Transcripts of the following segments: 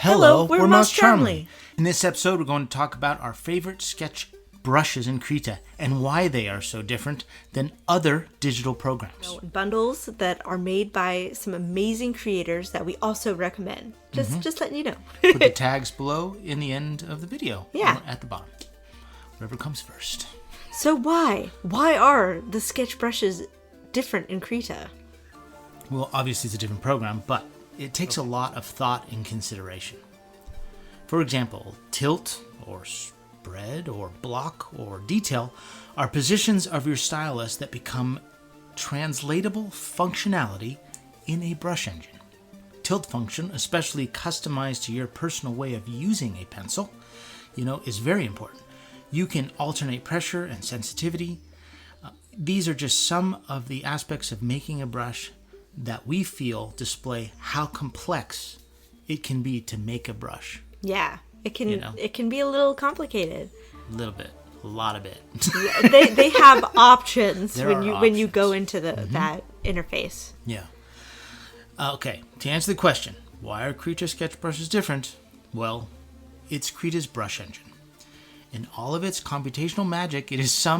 Hello, we're MossCharmly. In this episode, we're going to talk about our favorite sketch brushes in Krita and why they are so different than other digital programs. Bundles that are made by some amazing creators that we also recommend. Just letting you know. Put the tags below in the end of the video. Yeah. Or at the bottom. Whatever comes first. So why? Why are the sketch brushes different in Krita? Well, obviously it's a different program, but it takes a lot of thought and consideration. For example, tilt or spread or block or detail are positions of your stylus that become translatable functionality in a brush engine. Tilt function, especially customized to your personal way of using a pencil, is very important. You can alternate pressure and sensitivity. These are just some of the aspects of making a brush that we feel display how complex it can be to make a brush. Yeah, it can be a little complicated. A little bit, a lot of it. they have options when you go into that interface. Yeah. Okay, to answer the question, why are Krita sketch brushes different? Well, it's Krita's brush engine. In all of its computational magic, it is so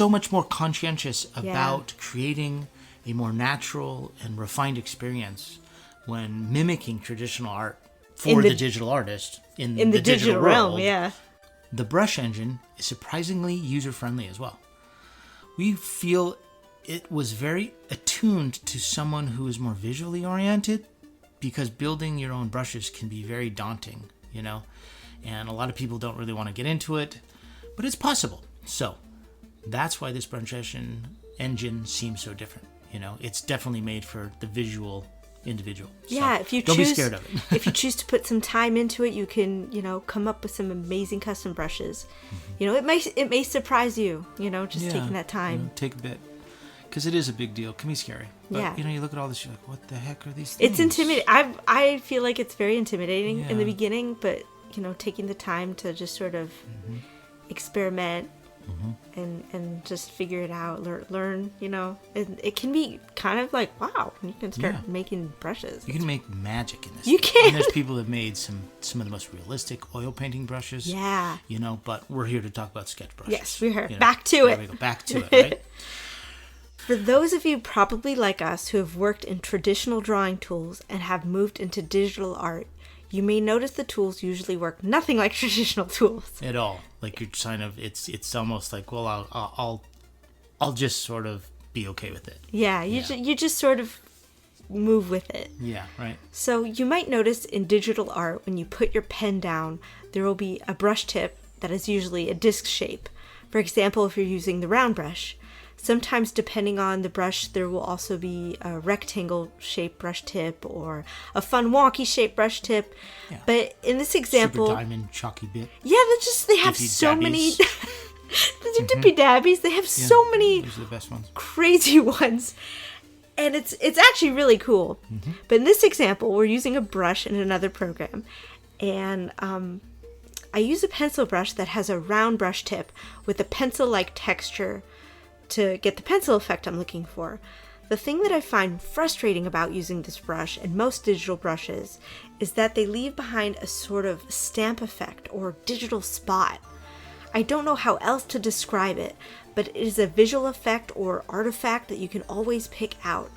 much more conscientious about creating a more natural and refined experience when mimicking traditional art for the digital artist in the digital realm. Yeah. The brush engine is surprisingly user-friendly as well. We feel it was very attuned to someone who is more visually oriented, because building your own brushes can be very daunting, and a lot of people don't really want to get into it, but it's possible. So that's why this brush engine seems so different. It's definitely made for the visual individual. Yeah, so don't be scared of it. If you choose to put some time into it, you can, come up with some amazing custom brushes. It may surprise you, taking that time. Take a bit. Because it is a big deal. It can be scary. But, you look at all this, you're like, what the heck are these things? It's intimidating. I feel like it's very intimidating in the beginning, but, taking the time to just sort of experiment and just figure it out, learn, it can be kind of like, wow, you can start making brushes. You can make magic in this. You can. And there's people that have made some of the most realistic oil painting brushes. Yeah. But we're here to talk about sketch brushes. Yes, we are. Back to it. There we go. Back to it, right? For those of you probably like us who have worked in traditional drawing tools and have moved into digital art, you may notice the tools usually work nothing like traditional tools. At all. Like you're kind of, it's almost like, well, I'll just sort of be okay with it. Yeah, you just sort of move with it. Yeah, right. So you might notice in digital art, when you put your pen down, there will be a brush tip that is usually a disc shape. For example, if you're using the round brush. Sometimes, depending on the brush, there will also be a rectangle-shaped brush tip or a fun wonky-shaped brush tip. Yeah. But in this example... Super diamond, chalky bit. Yeah, they have so many... The dippy dabbies, they have so many those are the best ones. Crazy ones. And it's actually really cool. Mm-hmm. But in this example, we're using a brush in another program. And I use a pencil brush that has a round brush tip with a pencil-like texture to get the pencil effect I'm looking for. The thing that I find frustrating about using this brush and most digital brushes is that they leave behind a sort of stamp effect or digital spot. I don't know how else to describe it, but it is a visual effect or artifact that you can always pick out.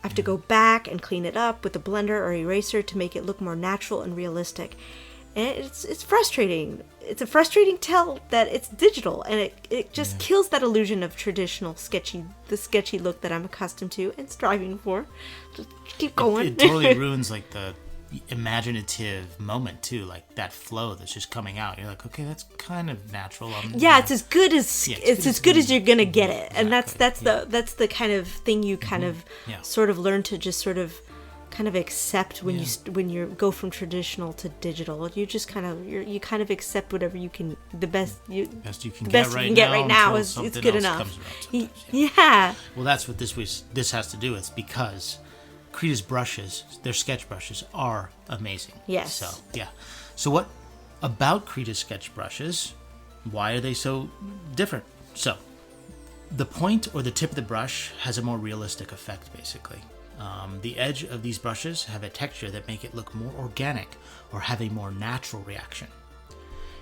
I have to go back and clean it up with a blender or eraser to make it look more natural and realistic. And it's frustrating. It's a frustrating tell that it's digital, and it just kills that illusion of traditional the sketchy look that I'm accustomed to and striving for. Just keep going. It totally ruins like the imaginative moment too, like that flow that's just coming out. You're like, okay, that's kind of natural. It's as good as you're gonna get it, and that's the kind of thing you kind of sort of learn to just sort of kind of accept when you go from traditional to digital. You just kind of accept whatever you can. The best you can get right now is it's good enough. Yeah. Well, that's what this has to do. It's because Krita's brushes, their sketch brushes, are amazing. Yes. So So what about Krita's sketch brushes? Why are they so different? So the point or the tip of the brush has a more realistic effect, basically. The edge of these brushes have a texture that make it look more organic or have a more natural reaction.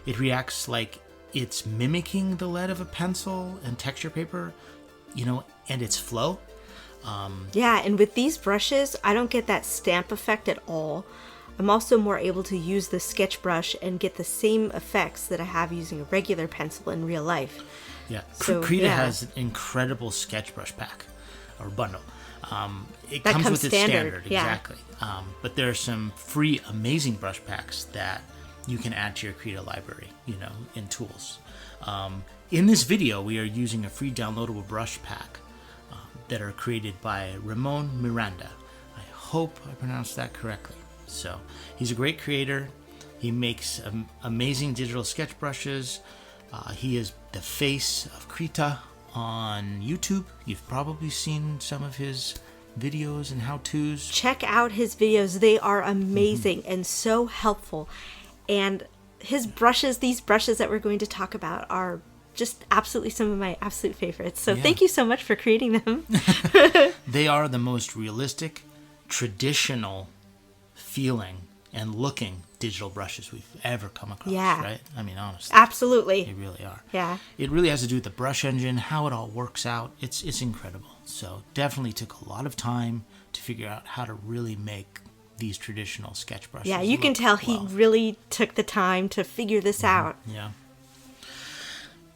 It reacts like it's mimicking the lead of a pencil and texture paper, and its flow. Yeah, and with these brushes, I don't get that stamp effect at all. I'm also more able to use the sketch brush and get the same effects that I have using a regular pencil in real life. Yeah, So, Krita yeah. has an incredible sketch brush pack or bundle. It That comes comes with its standard, yeah. exactly. But there are some free, amazing brush packs that you can add to your Krita library, in tools. In this video, we are using a free downloadable brush pack that are created by Ramon Miranda. I hope I pronounced that correctly. So he's a great creator. He makes amazing digital sketch brushes. He is the face of Krita on YouTube. You've probably seen some of his videos and how-tos. Check out his videos. They are amazing and so helpful. And his brushes, these brushes that we're going to talk about, are just absolutely some of my absolute favorites. So thank you so much for creating them. They are the most realistic, traditional feeling and looking digital brushes we've ever come across, Yeah. right? I mean, honestly. Absolutely. They really are. Yeah. It really has to do with the brush engine, how it all works out. It's incredible. So definitely took a lot of time to figure out how to really make these traditional sketch brushes. Yeah, you can look tell he well. really took the time to figure this out. Yeah.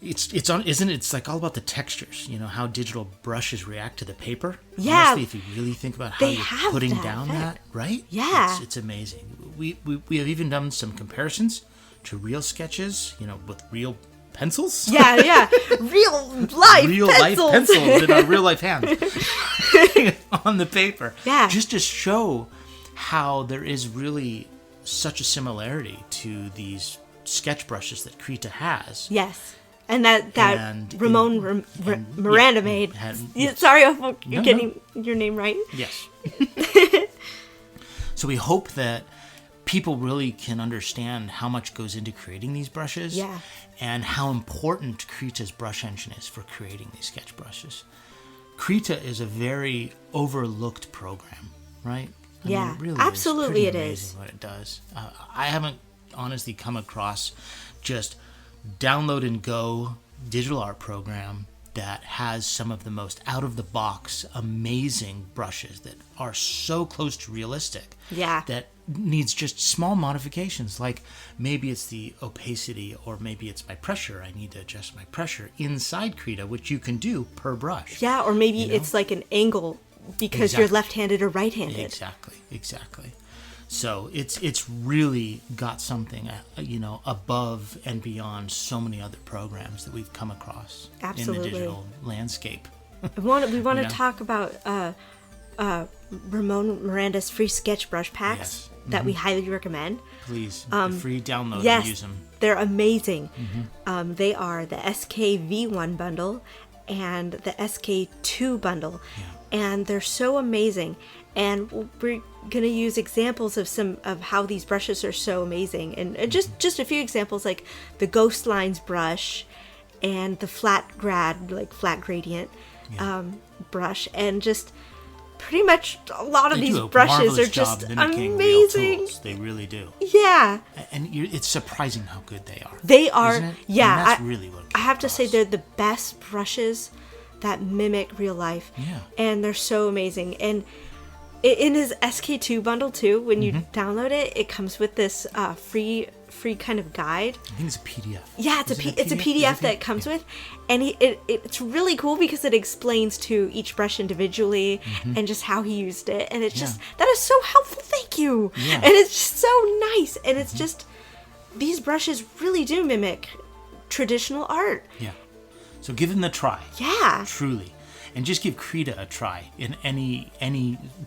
It's like all about the textures, how digital brushes react to the paper. Yeah. Honestly, if you really think about how They you're have putting that down effect. that, right? Yeah. It's amazing. We have even done some comparisons to real sketches, with real pencils. Yeah. Real life Life pencils in our real life hands on the paper. Yeah. Just to show how there is really such a similarity to these sketch brushes that Krita has. Yes. And that And Ramon Miranda made. Sorry, I hope you're getting your name right. Yes. So we hope that people really can understand how much goes into creating these brushes. Yeah. And how important Krita's brush engine is for creating these sketch brushes. Krita is a very overlooked program, right? I mean, Yeah, it really absolutely is it pretty is. amazing what it does. I haven't honestly come across just download and go digital art program that has some of the most out-of-the-box amazing brushes that are so close to realistic. Yeah. That needs just small modifications, like maybe it's the opacity or maybe it's my pressure. I need to adjust my pressure inside Krita, which you can do per brush. Yeah, or maybe it's like an angle because you're Exactly. left-handed or right-handed. Exactly. So it's really got something, above and beyond so many other programs that we've come across Absolutely. in the digital landscape. We want to Yeah. talk about Ramon Miranda's free sketch brush packs Yes. that we highly recommend. Please, the free download Yes, and use them. they're amazing. They are the SKV1 bundle and the SK2 bundle, and they're so amazing. And we're gonna use examples of some of how these brushes are so amazing, and just a few examples like the Ghost Lines brush and the flat gradient brush, and just pretty much a lot of They these do a brushes marvelous are just job mimicking real amazing. tools. They really do. Yeah, And it's surprising how good they are. they are. Isn't it? Yeah, And that's really what I have to say across. they're the best brushes that mimic real life. Yeah. And they're so amazing. And in his SK2 bundle too, when you download it, it comes with this free kind of guide. I think it's a PDF. Yeah, it's Is it it's a PDF that it comes with, and it's really cool because it explains to each brush individually and just how he used it, and it's just that is so helpful. Thank you. Yeah. And it's just so nice, and it's just these brushes really do mimic traditional art. Yeah. So give them the try. Yeah. Truly. And just give Krita a try in any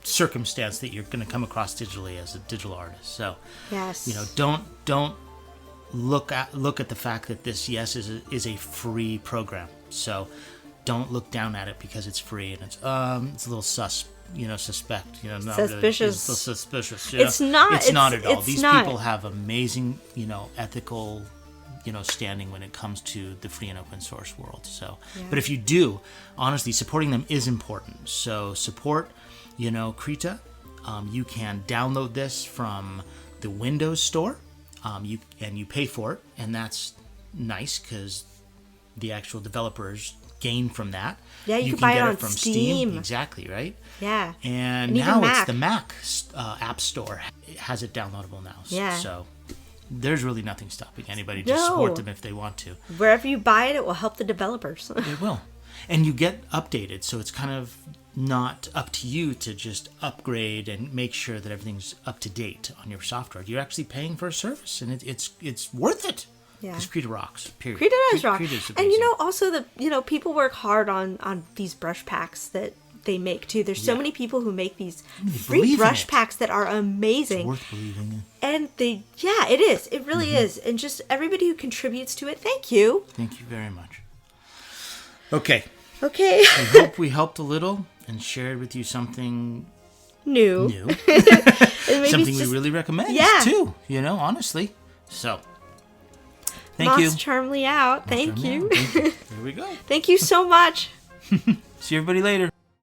circumstance that you're going to come across digitally as a digital artist. So, Yes. don't look at the fact that this is a free program. So, don't look down at it because it's free and it's a little suspect. Not Suspicious. Really, it's a little suspicious. It's not. It's not at all. It's These not. people have amazing, ethical, standing when it comes to the free and open source world. So, but if you do, honestly, supporting them is important. So support Krita. You can download this from the Windows Store, you pay for it, and that's nice because the actual developers gain from that. Yeah, you can buy it on from Steam. Exactly, right? Yeah. And even now Mac. it's the Mac App Store. It has it downloadable now. Yeah. So there's really nothing stopping anybody to support them if they want to. Wherever you buy it, it will help the developers. It will. And you get updated, so it's kind of not up to you to just upgrade and make sure that everything's up to date on your software. You're actually paying for a service, and it's worth it. Yeah. Because Krita rocks, period. Krita does rock. Krita's And also people work hard on these brush packs that they make too. There's so many people who make these free brush packs that are amazing. It's worth believing in. And it is. It really is. And just everybody who contributes to it, thank you. Thank you very much. Okay. Okay. I hope we helped a little and shared with you something new. Something we really recommend too, honestly. So, thank you. MossCharmly out. Thank you. There we go. Thank you so much. See everybody later.